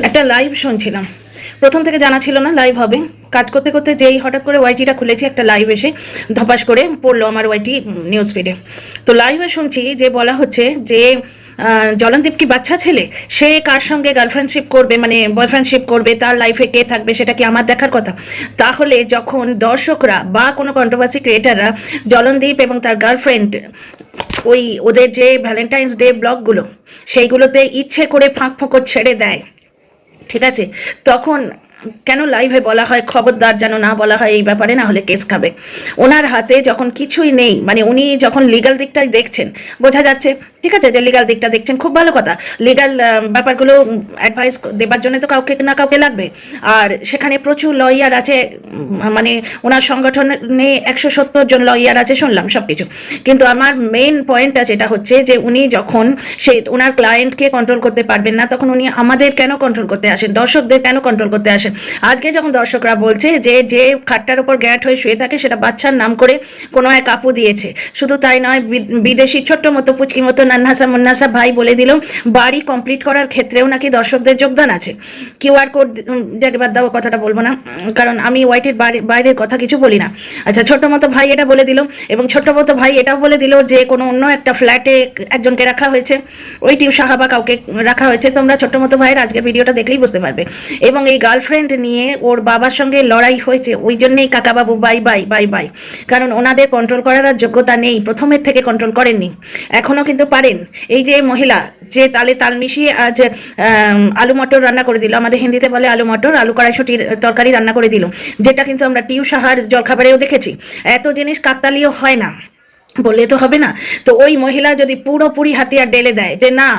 একটা লাইভ শুনছিলাম। প্রথম থেকে জানা ছিল না লাইভ হবে। কাজ করতে করতে যেই হঠাৎ করে ওয়াইটিটা খুলেছি, একটা লাইভ এসে ধপাস করে পড়লো আমার ওয়াইটি নিউজ ফিডে। তো লাইভে শুনছি যে বলা হচ্ছে যে জলনদীপ কি বাচ্চা ছেলে, সে কার সঙ্গে গার্লফ্রেন্ডশিপ করবে, মানে বয়ফ্রেন্ডশিপ করবে, তার লাইফে কে থাকবে সেটা কি আমার দেখার কথা? তাহলে যখন দর্শকরা বা কোনো কন্ট্রোভার্সি ক্রিয়েটাররা জলনদীপ এবং তার গার্লফ্রেন্ড ওই ওদের যে ভ্যালেন্টাইন্স ডে ব্লগগুলো সেইগুলোতে ইচ্ছে করে ফাঁক ফোঁকর ছেড়ে দেয়, ঠিক আছে, তখন কেন লাইভে বলা হয় খবরদার যেন না বলা হয় এই ব্যাপারে, না হলে কেস খাবে। ওনার হাতে যখন কিছুই নেই, মানে উনি যখন লিগাল দিকটাই দেখছেন, বোঝা যাচ্ছে, ঠিক আছে, যে লিগাল দিকটা দেখছেন, খুব ভালো কথা। লিগাল ব্যাপারগুলো অ্যাডভাইস দেবার জন্য তো কাউকে না কাউকে লাগবে। আর সেখানে প্রচুর লয়ার আছে, মানে ওনার সংগঠনে 170 জন লয়ার আছে শুনলাম সব কিছু। কিন্তু আমার মেইন পয়েন্টটা যেটা হচ্ছে যে উনি যখন ওনার ক্লায়েন্টকে কন্ট্রোল করতে পারবেন না, তখন উনি আমাদের কেন কন্ট্রোল করতে আসেন, দর্শকদের কেন কন্ট্রোল করতে আসেন? আজকে যখন দর্শকরা বলছে যে যে খাটটার উপর গ্যাট হয়ে শুয়ে থাকে সেটা বাচ্চার নাম করে কোনো এক আপু দিয়েছে, শুধু তাই নয়, বিদেশি ছোট্ট মতো পুচকি মতো নান্নাসা মুন্নাসা ভাই বলে দিল বাড়ি কমপ্লিট করার ক্ষেত্রেও নাকি দর্শকদের যোগদান আছে। কিউআর কোড, যাকে বাদ দাও, কথাটা বলবো না, কারণ আমি ওয়াইটির বাইরের কথা কিছু বলি না। আচ্ছা, ছোট্ট মতো ভাই এটা বলে দিল, এবং ছোট্ট মতো ভাই এটাও বলে দিল যে কোনো অন্য একটা ফ্ল্যাটে একজনকে রাখা হয়েছে, ওই টিউ সাহাবা কাউকে রাখা হয়েছে। তোমরা ছোট্ট মতো ভাইয়ের আজকের ভিডিওটা দেখলেই বুঝতে পারবে। এবং এই গার্লফ্রেন্ড নিয়ে ওর বাবার সঙ্গে লড়াই হয়েছে, ওই জন্যেই কাকাবাবু বাই বাই বাই বাই, কারণ ওনাদের কন্ট্রোল করার আর যোগ্যতা নেই, প্রথমের থেকে কন্ট্রোল করেননি, এখনও কিন্তু পারেন। এই যে মহিলা যে তালে তাল মিশিয়ে আজ আলু মটর রান্না করে দিল, আমাদের হিন্দিতে বলে আলু মটর, আলু কড়াইশুটির তরকারি রান্না করে দিল, যেটা কিন্তু আমরা টিউ সাহার জলখাবারেও দেখেছি। এত জিনিস কাকতালীয় হয় না, বললে তো হবে না। তো ওই মহিলা যদি পুরোপুরি হাতিয়ার ডেলে দেয় যে না,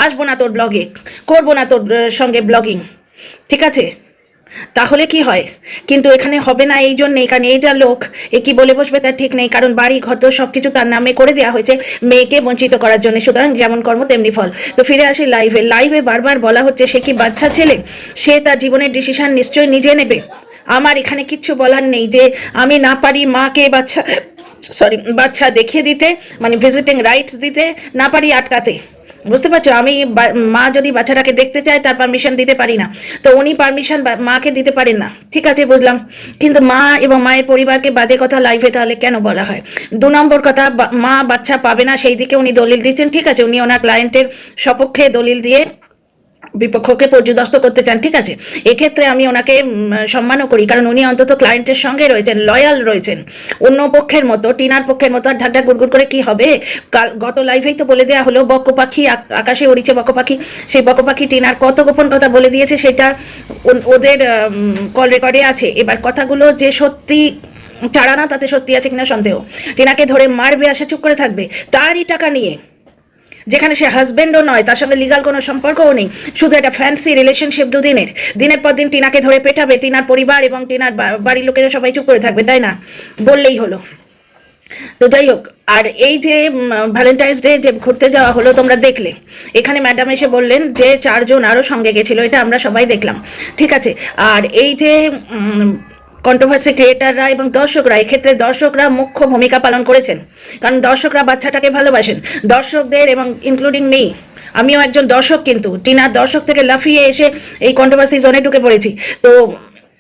আসবো না তোর ব্লগে, করবো না তোর সঙ্গে ব্লগিং, ঠিক আছে, তাহলে কি হয়? কিন্তু এখানে হবে না এই জন্যেই, কারণ এই যা লোক, এ কি বলে বসবে তার ঠিক নেই, কারণ বাড়ি ঘর সব কিছু তার নামে করে দেওয়া হয়েছে মেয়েকে বঞ্চিত করার জন্য। সুতরাং যেমন কর্ম তেমনি ফল। তো ফিরে আসি লাইভে বারবার বলা হচ্ছে সে কি বাচ্চা ছেলে, সে তার জীবনের ডিসিশন নিশ্চয়ই নিজে নেবে। আমার এখানে কিচ্ছু বলার নেই যে আমি না পারি মাকে বাচ্চা দেখিয়ে দিতে, মানে ভিজিটিং রাইটস দিতে, না পারি আটকাতে, বুঝতে পারছো? আমি মা যদি বাচ্চাটাকে দেখতে চায় তার পারমিশন দিতে পারি না, তো উনি পারমিশন মাকে দিতে পারেন না, ঠিক আছে, বুঝলাম। কিন্তু মা এবং মায়ের পরিবারকে বাজে কথা লাইভে তাহলে কেন বলা হয়? 2 নম্বর কথা, মা বাচ্চা পাবে না সেই দিকে উনি দলিল দিচ্ছেন, ঠিক আছে, উনি ওনার ক্লায়েন্টের সপক্ষে দলিল দিয়ে বিপক্ষকে পর্যদস্ত করতে চান, ঠিক আছে, এক্ষেত্রে আমি ওনাকে সম্মানও করি, কারণ উনি অন্তত ক্লায়েন্টের সঙ্গে রয়েছেন, লয়াল রয়েছেন। অন্য পক্ষের মতো, টিনার পক্ষের মতো আর ঢাকঢাক গুড়গুড় করে কি হবে? গত লাইভেই তো বলে দেওয়া হলো, বক পাখি আকাশে উড়িছে বক পাখি, সেই বক পাখি টিনার কত গোপন কথা বলে দিয়েছে সেটা ওদের কল রেকর্ডে আছে। এবার কথাগুলো যে সত্যি চাড়া না, তাতে সত্যি আছে কিনা সন্দেহ। টিনাকে ধরে মারবে, আসে চুপ করে থাকবে তারই টাকা নিয়ে, যেখানে সে হাজব্যান্ডও নয়, তার সঙ্গে লিগাল কোনো সম্পর্কও নেই, শুধু একটা ফ্যান্সি রিলেশনশিপ, দিনের পর দিন টিনাকে ধরে পেটাবে, টিনার পরিবার এবং টিনার বাড়ির লোকেরা সবাই চুপ করে থাকবে, তাই না? বললেই হলো। তো যাই হোক, আর এই যে ভ্যালেন্টাইন্স ডে যে ঘুরতে যাওয়া হলো তোমরা দেখলে, এখানে ম্যাডাম এসে বললেন যে 4 জন আরও সঙ্গে গেছিল, এটা আমরা সবাই দেখলাম, ঠিক আছে। আর এই যে কন্ট্রোভার্সি ক্রিয়েটাররা এবং দর্শকরা, এক্ষেত্রে দর্শকরা মুখ্য ভূমিকা পালন করেছেন, কারণ দর্শকরা বাচ্চাটাকে ভালোবাসেন। দর্শকদের এবং ইনক্লুডিং মি, আমিও একজন দর্শক, কিন্তু টিনার দর্শক থেকে লাফিয়ে এসে এই কন্ট্রোভার্সি জোনে ঢুকে পড়েছি। তো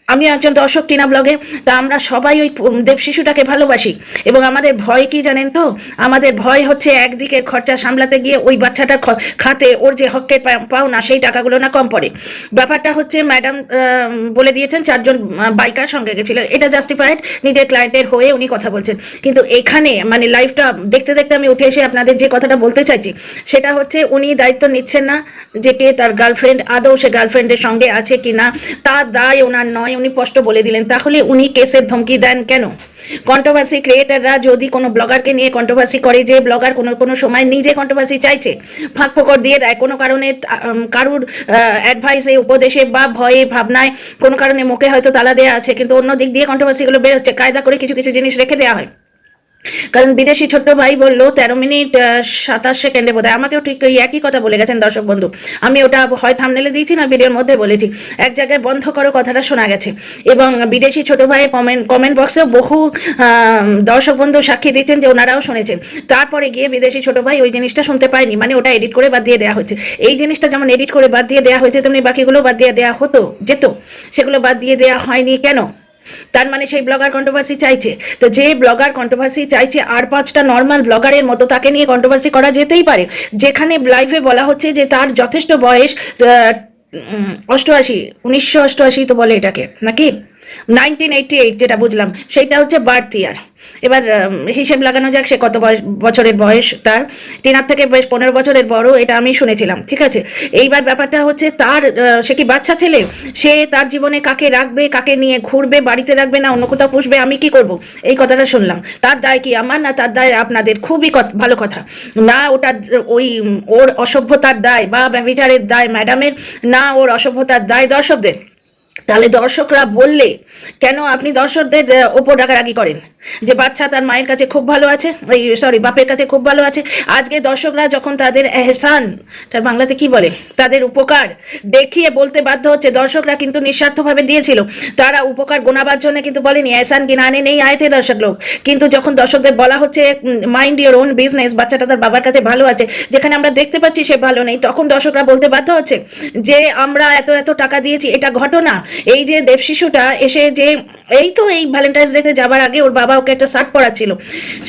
আমি একজন দর্শক টিনা ব্লগের, তা আমরা সবাই ওই দেব শিশুটাকে ভালোবাসি, এবং আমাদের ভয় কি জানেন তো? আমাদের ভয় হচ্ছে একদিকের খরচা সামলাতে গিয়ে ওই বাচ্চাটার খাতে ওর যে হকের পাওনা সেই টাকাগুলো না কম পড়ে। ব্যাপারটা হচ্ছে ম্যাডাম বলে দিয়েছেন 4 জন বাইকার সঙ্গে গেছিল, এটা জাস্টিফাইড, নিজের ক্লায়েন্টের হয়ে উনি কথা বলছেন। কিন্তু এখানে মানে লাইভটা দেখতে দেখতে আমি উঠে এসে আপনাদের যে কথাটা বলতে চাইছি সেটা হচ্ছে উনি দায়িত্ব নিচ্ছেন না যে কে তার গার্লফ্রেন্ড, আদৌ সে গার্লফ্রেন্ডের সঙ্গে আছে কি না তার দায় ওনার নয়, উনি স্পষ্ট বলে দিলেন। তাহলে উনি কেসের ধমকি দেন কেন? কন্ট্রোভার্সি ক্রিয়েটাররা যদি কোনো ব্লগারকে নিয়ে কন্ট্রোভার্সি করে, যে ব্লগার কোনো সময় নিজে কন্ট্রোভার্সি চাইছে, ফাঁক ফোকর দিয়ে দেয় কোনো কারণে, কারুর অ্যাডভাইসে, উপদেশে বা ভয়ে ভাবনায় কোনো কারণে মুখে হয়তো তালা দেওয়া আছে, কিন্তু অন্য দিক দিয়ে কন্ট্রোভার্সিগুলো বেরোচ্ছে, কায়দা করে কিছু কিছু জিনিস রেখে দেওয়া হয়, কারণ বিদেশি ছোট্ট ভাই বললো 13 মিনিট 27 সেকেন্ডে বোধহয়, আমাকেও ঠিক এই একই কথা বলে গেছেন দর্শক বন্ধু। আমি ওটা হয় থাম্বনেলে দিয়েছি না ভিডিওর মধ্যে বলেছি, এক জায়গায় বন্ধ করো কথাটা শোনা গেছে। এবং বিদেশি ছোট ভাইয়ের কমেন্ট বক্সেও বহু দর্শক বন্ধু সাক্ষী দিচ্ছেন যে ওনারাও শুনেছেন। তারপরে গিয়ে বিদেশি ছোট ভাই ওই জিনিসটা শুনতে পায়নি, মানে ওটা এডিট করে বাদ দিয়ে দেওয়া হয়েছে। এই জিনিসটা যেমন এডিট করে বাদ দিয়ে দেওয়া হয়েছে, তেমনি বাকিগুলো বাদ দিয়ে দেওয়া হতো যেত, সেগুলো বাদ দিয়ে দেওয়া হয়নি কেন? তার মানে সেই ব্লগার কন্ট্রোভার্সি চাইছে। তো যে ব্লগার কন্ট্রোভার্সি চাইছে, আর 5টা নর্মাল ব্লগারের মতো তাকে নিয়ে কন্ট্রোভার্সি করা যেতেই পারে, যেখানে লাইভে বলা হচ্ছে যে তার যথেষ্ট বয়স 88, 1988 তো বলে এটাকে নাকি 1988, যেটা বুঝলাম সেটা হচ্ছে বার্থ ইয়ার। এবার হিসেব লাগানো যাক সে কত বছরের বয়স তার। টিনার থেকে বেশ 15 বছরের বড়, এটা আমি শুনেছিলাম, ঠিক আছে। এইবার ব্যাপারটা হচ্ছে তার সে কি বাচ্চা ছেলে? সে তার জীবনে কাকে রাখবে, কাকে নিয়ে ঘুরবে, বাড়িতে রাখবে না অন্য কোথাও পুষবে, আমি কি করব? এই কথাটা শুনলাম। তার দায় কি আমার, না তার দায় আপনাদের? খুবই ভালো কথা না। ওটা ওই ওর অসভ্যতার দায় বা ব্যভিচারের দায় ম্যাডামের, না ওর অসভ্যতার দায় দর্শকদের? তাহলে দর্শকরা বললে কেন আপনি দর্শকদের ওপর রাগারাগি করেন যে বাচ্চা তার মায়ের কাছে খুব ভালো আছে, বাপের কাছে খুব ভালো আছে? আজকে দর্শকরা যখন তাদের এহসান, তার বাংলাতে কি বলে, তাদের উপকার দেখিয়ে বলতে বাধ্য হচ্ছে, দর্শকরা কিন্তু নিঃস্বার্থভাবে দিয়েছিল, তারা উপকার গোনাবার জন্য কিন্তু বলেনি এহসান গিনানে নেই আয়তে দর্শক লোক। কিন্তু যখন দর্শকদের বলা হচ্ছে মাইন্ড ইওর ওন বিজনেস, বাচ্চাটা তার বাবার কাছে ভালো আছে, যেখানে আমরা দেখতে পাচ্ছি সে ভালো নেই, তখন দর্শকরা বলতে বাধ্য হচ্ছে যে আমরা এত এত টাকা দিয়েছি। এটা ঘটনা। এই যে দেব শিশুটা এসে যে এই তো এই ভ্যালেন্টাইন্স ডেতে যাবার আগে ওর বাবা ওকে একটা শার্ট পরাচ্ছিল,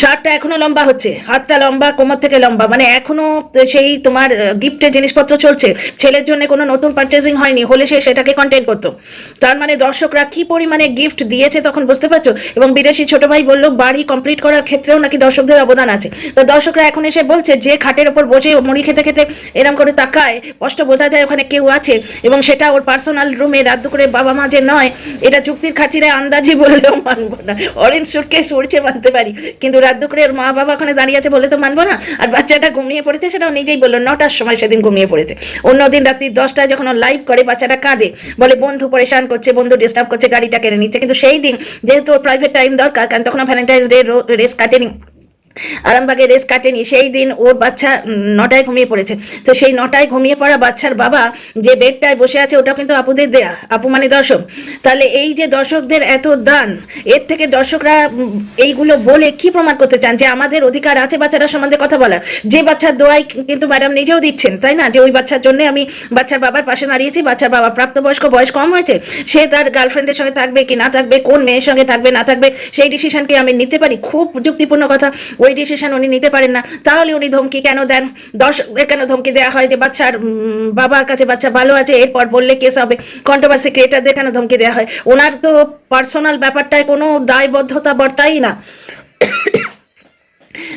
শার্টটা এখনো লম্বা হচ্ছে, হাতটা লম্বা, কোমর থেকে লম্বা, মানে এখনো সেই তোমার গিফটের জিনিসপত্র চলছে। ছেলের জন্য কোনো নতুন পারচেজিং হয়নি, হলে সে সেটাকে কন্টেন্ট করতো। তার মানে দর্শকরা কি পরিমাণে গিফট দিয়েছে তখন বুঝতে পারছো। এবং বিদেশি ছোট ভাই বললো বাড়ি কমপ্লিট করার ক্ষেত্রেও নাকি দর্শকদের অবদান আছে। তো দর্শকরা এখন এসে বলছে যে খাটের ওপর বসে মুড়ি খেতে খেতে এরম করে তাকায়, স্পষ্ট বোঝা যায় ওখানে কেউ আছে, এবং সেটা ওর পার্সোনাল রুমে রাত দুপুরে বাবা মা যে নয়, এটা যুক্তির খাতিরে আন্দাজি বললেও মানবো না। অরেঞ্জ সুটকে সরছে মানতে পারি, কিন্তু রাত দুপুরে মা বাবা ওখানে দাঁড়িয়ে আছে বলে তো মানবো না। আর বাচ্চাটা ঘুমিয়ে পড়েছে, সেটাও নিজেই বললো 9টার সময় সেদিন ঘুমিয়ে পড়েছে। অন্যদিন রাত্রি 10টায় যখন লাইভ করে বাচ্চাটা কাঁদে, বলে বন্ধু পরেশান করছে, বন্ধু ডিস্টার্ব করছে, গাড়িটা কেড়ে নিচ্ছে। কিন্তু সেই দিন যেহেতু ওর প্রাইভেট টাইম দরকার, কারণ তখন ভ্যালেন্টাইন্স ডে রেস কাটেনি, আরামবাগে রেস কাটেনি, সেই দিন ওর বাচ্চা 9টায় ঘুমিয়ে পড়েছে। তো সেই 9টায় ঘুমিয়ে পড়া বাচ্চার বাবা যে বেডটায় বসে আছে, ওটা কিন্তু আপুদের দেয়া, আপু মানে দর্শক। তাহলে এই যে দর্শকদের এত দান, এর থেকে দর্শকরা এইগুলো বলে কি প্রমাণ করতে চান যে আমাদের অধিকার আছে বাচ্চারা সম্বন্ধে কথা বলার? যে বাচ্চার দোয়াই কিন্তু ম্যাডাম নিজেও দিচ্ছেন, তাই না? যে ওই বাচ্চার জন্য আমি বাচ্চার বাবার পাশে দাঁড়িয়েছি, বাচ্চার বাবা প্রাপ্তবয়স্ক, বয়স কম হয়েছে, সে তার গার্লফ্রেন্ডের সঙ্গে থাকবে কি না থাকবে, কোন মেয়ের সঙ্গে থাকবে না থাকবে, সেই ডিসিশন কি আমি নিতে পারি? খুব যুক্তিপূর্ণ কথা। ওই ডিসিশন উনি নিতে পারেন না, তাহলে উনি ধমকি কেন দেন? দর্শকদের কেন ধমকি দেওয়া হয় যে বাচ্চার বাবার কাছে বাচ্চা ভালো আছে, এরপর বললে কেস হবে? কন্ট্রোভার্সি ক্রিয়েটারদের কেন ধমকি দেওয়া হয়? ওনার তো পার্সোনাল ব্যাপারটায় কোনো দায়বদ্ধতা বর্তাই না,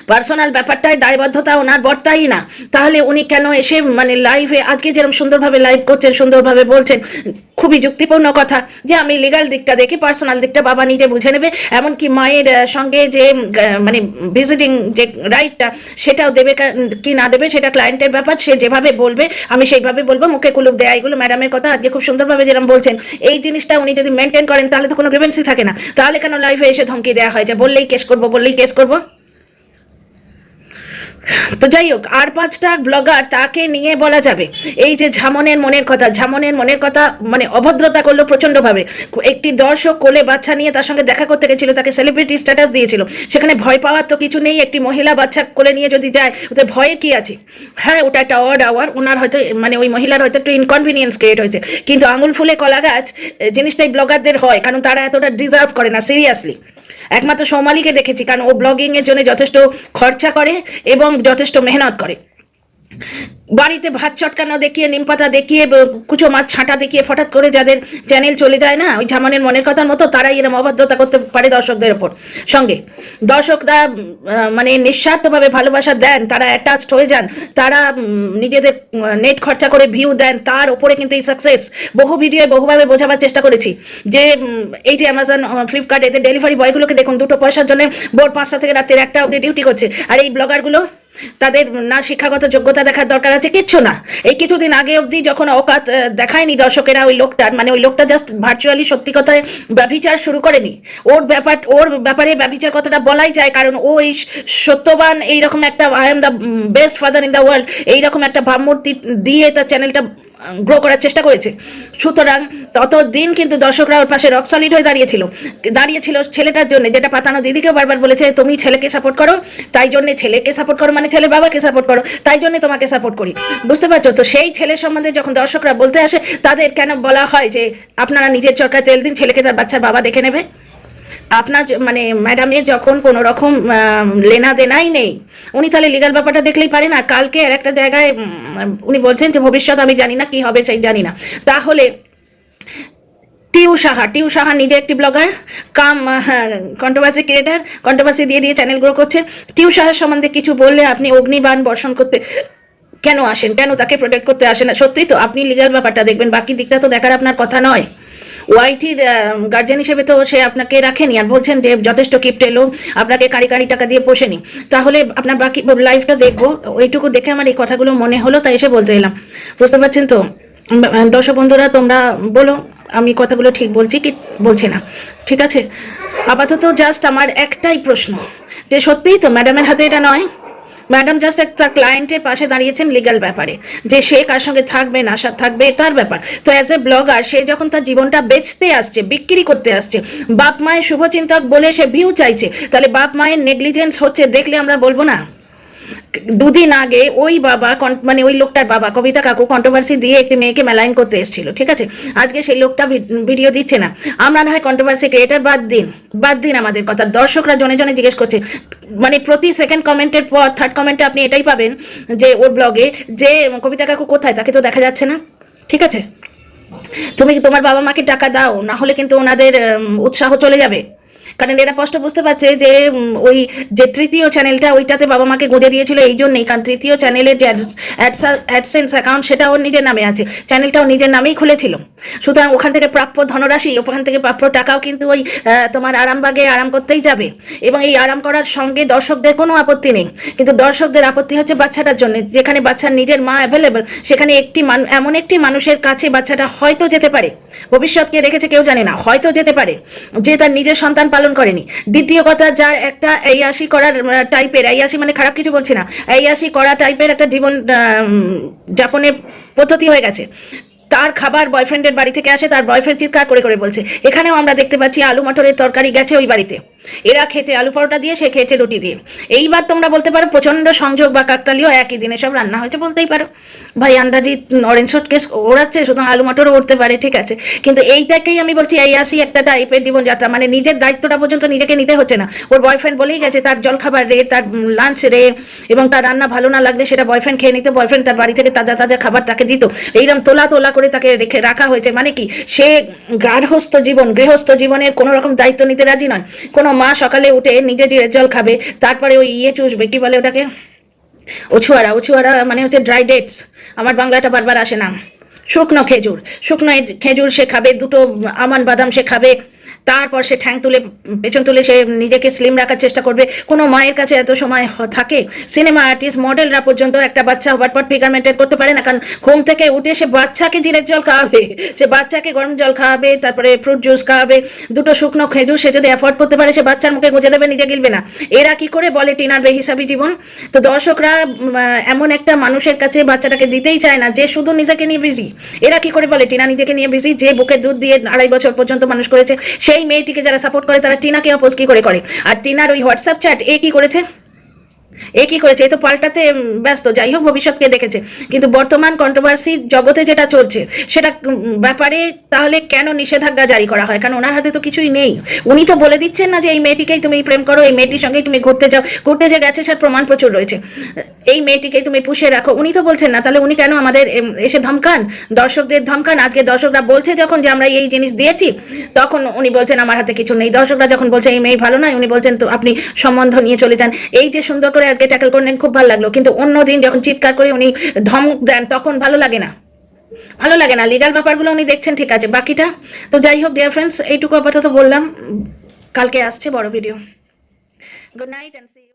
পার্সোনাল ব্যাপারটায় দায়বদ্ধতা ওনার বর্তাই না। তাহলে উনি কেন এসে মানে লাইভে আজকে যেরকম সুন্দরভাবে লাইভ করছেন, সুন্দরভাবে বলছেন, খুবই যুক্তিপূর্ণ কথা যে আমি লিগাল দিকটা দেখি, পার্সোনাল দিকটা বাবা নিজে বুঝে নেবে, এমনকি মায়ের সঙ্গে যে মানে ভিজিটিং যে রাইটটা, সেটাও দেবে কি না দেবে সেটা ক্লায়েন্টের ব্যাপার, সে যেভাবে বলবে আমি সেইভাবে বলবো, মুখে কুলুপ দেয়া, এগুলো ম্যাডামের কথা আজকে খুব সুন্দরভাবে যেরকম বলছেন। এই জিনিসটা উনি যদি মেনটেন করেন তাহলে তো কোনো গ্রিভেন্সই থাকে না। তাহলে কেন লাইভে এসে ধমকি দেওয়া হয় যে বললেই কেস করবো, বললেই কেস করবো? তো যাই হোক, আর 5টা ব্লগার তাকে নিয়ে বলা যাবে এই যে ঝামনের মনের কথা, ঝামনের মনের কথা মানে অভদ্রতা করলো প্রচন্ডভাবে। একটি দর্শক কোলে বাচ্চা নিয়ে তার সঙ্গে দেখা করতে গেছিল, তাকে সেলিব্রিটি স্ট্যাটাস দিয়েছিল, সেখানে ভয় পাওয়ার তো কিছু নেই। একটি মহিলা বাচ্চা কোলে নিয়ে যদি যায়, ওতে ভয়ের কি আছে? হ্যাঁ, ওটা একটা অড আওয়ার, ওনার হয়তো মানে ওই মহিলার হয়তো একটু ইনকনভিনিয়েন্স ক্রিয়েট হয়েছে, কিন্তু আঙুল ফুলে কলা গাছ জিনিসটাই ব্লগারদের হয়, কারণ তারা এতটা ডিজার্ভ করে না সিরিয়াসলি। একমাত্র সৌমালিকে দেখেছি, কারণ ও ব্লগিং এর জন্য যথেষ্ট খরচা করে এবং যথেষ্ট মেহনত করে। বাড়িতে ভাত চটকানো দেখিয়ে, নিম পাতা দেখিয়ে, কুচো মাছ ছাঁটা দেখিয়ে হঠাৎ করে যাদের চ্যানেল চলে যায় না, ওই ঝামনের মনের কথার মতো, তারাই এরকম অবাধ্যতা করতে পারে দর্শকদের ওপর। সঙ্গে দর্শকরা মানে নিঃস্বার্থভাবে ভালোবাসা দেন, তারা অ্যাটাচড হয়ে যান, তারা নিজেদের নেট খরচা করে ভিউ দেন, তার ওপরে কিন্তু এই সাকসেস। বহু ভিডিও বহুভাবে বোঝাবার চেষ্টা করেছি যে এই যে অ্যামাজন, ফ্লিপকার্ট, এদের ডেলিভারি বয়গুলোকে দেখুন, 2টো পয়সার জন্য ভোর 5টা থেকে রাতের 1টা অবধি ডিউটি করছে, আর এই ব্লগারগুলো তাদের না শিক্ষাগত যোগ্যতা দেখার দরকার আছে, কিচ্ছু না। এই কিছুদিন আগে অবধি যখন অকাত দেখায়নি দর্শকেরা ওই লোকটার, মানে ওই লোকটা জাস্ট ভার্চুয়ালি সত্যি কথায় ব্যভিচার শুরু করেনি, ওর ব্যাপারে ব্যভিচার কথাটা বলাই যায়, কারণ ও এই সত্যবান এইরকম একটা I am the best father in the world এইরকম একটা ভাবমূর্তি দিয়ে তার চ্যানেলটা গ্রো করার চেষ্টা করেছে। সুতরাং ততদিন কিন্তু দর্শকরা ওর পাশে রক সলিড হয়ে দাঁড়িয়েছিল ছেলেটার জন্য, যেটা পাতানো দিদিকেও বারবার বলেছে, তুমি ছেলেকে সাপোর্ট করো, তাই জন্য ছেলেকে সাপোর্ট করো মানে ছেলের বাবাকে সাপোর্ট করো, তাই জন্য তোমাকে সাপোর্ট করি, বুঝতে পারছো তো? সেই ছেলের সম্বন্ধে যখন দর্শকরা বলতে আসে, তাদের কেন বলা হয় যে আপনারা নিজের চরকায় তেল দিন, ছেলেকে তার বাচ্চার বাবা দেখে নেবে? আপনার মানে ম্যাডামের যখন কোনো রকম লেনা দেনাই নেই, উনি তাহলে লিগাল ব্যাপারটা দেখলেই পারেন। আর কালকে আর একটা জায়গায় উনি বলছেন যে ভবিষ্যৎ আমি জানি না কি হবে, সেই জানি না। তাহলে টিউ সাহা নিজে একটি ব্লগার কাম কন্ট্রোভার্সি ক্রিয়েটার, কন্ট্রোভার্সি দিয়ে চ্যানেল গ্রো করছে। টিউ সাহার সম্বন্ধে কিছু বললে আপনি অগ্নিবাণ বর্ষণ করতে কেন আসেন? কেন তাকে প্রোটেক্ট করতে আসেন? সত্যিই তো আপনি লিগাল ব্যাপারটা দেখবেন, বাকি দিকটা তো দেখার আপনার কথা নয়। ওয়াইটির গার্জেন হিসেবে তো সে আপনাকে রাখেনি, আর বলছেন যে যথেষ্ট কিপ্টে লোক, আপনাকে কারি টাকা দিয়ে পোষেনি। তাহলে আপনার বাকি লাইফটা দেখবো, ওইটুকু দেখে আমার এই কথাগুলো মনে হলো, তাই এসে বলতে এলাম, বুঝতে পারছেন তো? দর্শক বন্ধুরা তোমরা বলো আমি কথাগুলো ঠিক বলছি কি বলছি না, ঠিক আছে? আপাতত জাস্ট আমার একটাই প্রশ্ন, যে সত্যিই তো ম্যাডামের হাতে এটা নয়? ম্যাডাম জাস্ট একটা ক্লায়েন্টের পাশে দাঁড়িয়েছেন লিগ্যাল ব্যাপারে, যে সে কার সঙ্গে থাকবে না থাকবে তার ব্যাপার। তো অ্যাজ এ ব্লগার সে যখন তার জীবনটা বেচতে আসছে, বিক্রি করতে আসছে, বাপ মায়ের শুভচিন্তক বলে সে ভিউ চাইছে, তাহলে বাপ মায়ের নেগলিজেন্স হচ্ছে দেখলে আমরা বলবো না? দুদিন আগে ওই বাবা মানে ওই লোকটার বাবা কবিতা কাকু কন্ট্রোভার্সি দিয়ে একটি মেয়েকে মেলাইন করতে এসেছিল, ঠিক আছে? আজকে সেই লোকটা ভিডিও দিচ্ছে না। আমরা না হয় কন্ট্রোভার্সি ক্রিয়েটার বাদ দিন আমাদের কথা, দর্শকরা জনে জিজ্ঞেস করছে, মানে প্রতি সেকেন্ড কমেন্টের পর থার্ড কমেন্টে আপনি এটাই পাবেন যে ওর ব্লগে যে কবিতা কাকু কোথায়, তাকে তো দেখা যাচ্ছে না, ঠিক আছে? তুমি তোমার বাবা মাকে টাকা দাও, না হলে কিন্তু ওনাদের উৎসাহ চলে যাবে। কারণ এরা স্পষ্ট বুঝতে পারছে যে ওই যে তৃতীয় চ্যানেলটা ওইটাতে বাবা মাকে গুঁজে দিয়েছিল এই জন্যই, কারণ তৃতীয় চ্যানেলের যে অ্যাডসেন্স অ্যাকাউন্ট সেটা ওর নিজের নামে আছে, চ্যানেলটাও নিজের নামেই খুলেছিল। সুতরাং ওখান থেকে প্রাপ্য ধনরাশি, ওখান থেকে প্রাপ্য টাকাও কিন্তু ওই তোমার আরামবাগে আরাম করতেই যাবে, এবং এই আরাম করার সঙ্গে দর্শকদের কোনো আপত্তি নেই। কিন্তু দর্শকদের আপত্তি হচ্ছে বাচ্চাটার জন্য, যেখানে বাচ্চার নিজের মা অ্যাভেলেবল, সেখানে এমন একটি মানুষের কাছে বাচ্চাটা হয়তো যেতে পারে, ভবিষ্যৎকে দেখেছে কেউ জানে না, হয়তো যেতে পারে যে তার নিজের সন্তান পালন করেনি। দ্বিতীয় কথা, যার একটা এইয়াসি করার টাইপের, এইয়াসি মানে খারাপ কিছু বলছি না, এইয়াসি করা টাইপের একটা জীবন যাপনের পদ্ধতি হয়ে গেছে, তার খাবার বয়ফ্রেন্ডের বাড়ি থেকে আসে, তার বয়ফ্রেন্ড চিৎকার করে বলছে। এখানেও আমরা দেখতে পাচ্ছি আলু মটরের তরকারি গেছে ওই বাড়িতে, এরা খেয়েছে আলু পরোটা দিয়ে, সে খেয়েছে রুটি দিয়ে। এইবার তোমরা বলতে পারো প্রচন্ড সংযোগ বা কাকতালীয়, একই দিনে সব রান্না হয়েছে, বলতেই পারো ভাই আন্দাজি অরেঞ্জ কেস ওড়াচ্ছে, সুতরাং আলু মটরও উঠতে পারে, ঠিক আছে? কিন্তু এইটাকেই আমি বলছি এই আসি একটা টাইপের জীবনযাত্রা, মানে নিজের দায়িত্বটা পর্যন্ত নিজেকে নিতে হচ্ছে না। ওর বয়ফ্রেন্ড বলেই গেছে তার জলখাবার রে, তার লাঞ্চ রে, এবং তার রান্না ভালো না লাগলে সেটা বয়ফ্রেন্ড খেয়ে নিত, বয়ফ্রেন্ড তার বাড়ি থেকে তাজা খাবার তাকে দিত, এইরকম তোলা করে তাকে রাখা হয়েছে। মানে কি, সে গৃহস্থ জীবনের কোনো রকম দায়িত্ব নিতে রাজি নয়। কোনো মা সকালে উঠে নিজে জিরের জল খাবে, তারপরে ওই চুষবে, কি বলে ওটাকে, উছুয়ারা মানে হচ্ছে ড্রাই ডেটস, আমার বাংলাটা বারবার আসে না, শুকনো খেজুর সে খাবে, দুটো আমান বাদাম সে খাবে, তারপর সে পেছন তুলে সে নিজেকে স্লিম রাখার চেষ্টা করবে। কোনো মায়ের কাছে এত সময় থাকে? সিনেমা আর্টিস্ট মডেলরা পর্যন্ত একটা বাচ্চা হবার পর ফিগার মেনটেন করতে পারে না, কারণ ঘুম থেকে উঠে সে বাচ্চাকে জিরের জল খাওয়াবে, সে বাচ্চাকে গরম জল খাওয়াবে, তারপরে ফ্রুট জুস খাওয়াবে, দুটো শুকনো খেজুর সে যদি অ্যাফোর্ড করতে পারে, সে বাচ্চার মুখে গুঁজে দেবে, নিজে গিলবে না। এরা কি করে বলে টিনার বেহিসাবি জীবন? তো দর্শকরা এমন একটা মানুষের কাছে বাচ্চাটাকে দিতেই চায় না যে শুধু নিজেকে নিয়ে বিজি। এরা কি করে বলে টিনা নিজেকে নিয়ে বিজি? যে বুকের দুধ দিয়ে 2.5 বছর পর্যন্ত মানুষ করেছে, সেই মেয়েটিকে যারা সাপোর্ট করে তারা টিনাকে অপোজ কি করে? আর টিনার ওই হোয়াটসঅ্যাপ চ্যাট এ কি করেছে? এ তো পাল্টাতে ব্যস্ত। যাই হোক, ভবিষ্যৎকে দেখেছে, কিন্তু বর্তমান কন্ট্রোভার্সি জগতে যেটা চলছে সেটা ব্যাপারে তাহলে কেন নিষেধাজ্ঞা জারি করা হয়? কারণ ওনার হাতে তো কিছুই নেই। উনি তো বলে দিচ্ছেন না যে এই মেয়েটিকেই তুমি প্রেম করো, এই মেয়েটির সঙ্গেই তুমি ঘুরতে যে গেছে সেটার প্রমাণ প্রচুর রয়েছে, এই মেয়েটিকেই তুমি পুষে রাখো, উনি তো বলছেন না। তাহলে উনি কেন আমাদের এসে ধমকান, দর্শকদের ধমকান? আজকে দর্শকরা বলছে যখন যে আমরা এই জিনিস দিয়েছি, তখন উনি বলছেন আমার হাতে কিছু নেই। দর্শকরা যখন বলছে এই মেয়ে ভালো নয়, উনি বলছেন তো আপনি সম্বন্ধ নিয়ে চলে যান। এই যে সুন্দর করে আজকে ট্যাকল করলেন, খুব ভালো লাগলো, কিন্তু অন্যদিন যখন চিৎকার করে উনি ধমক দেন তখন ভালো লাগে না। লিগ্যাল ব্যাপারগুলো উনি দেখছেন, ঠিক আছে, বাকিটা তো যাই হোক। ডিয়ার ফ্রেন্ডস, এইটুকু আপাতত বললাম, কালকে আসছে বড় video. Good night and see you.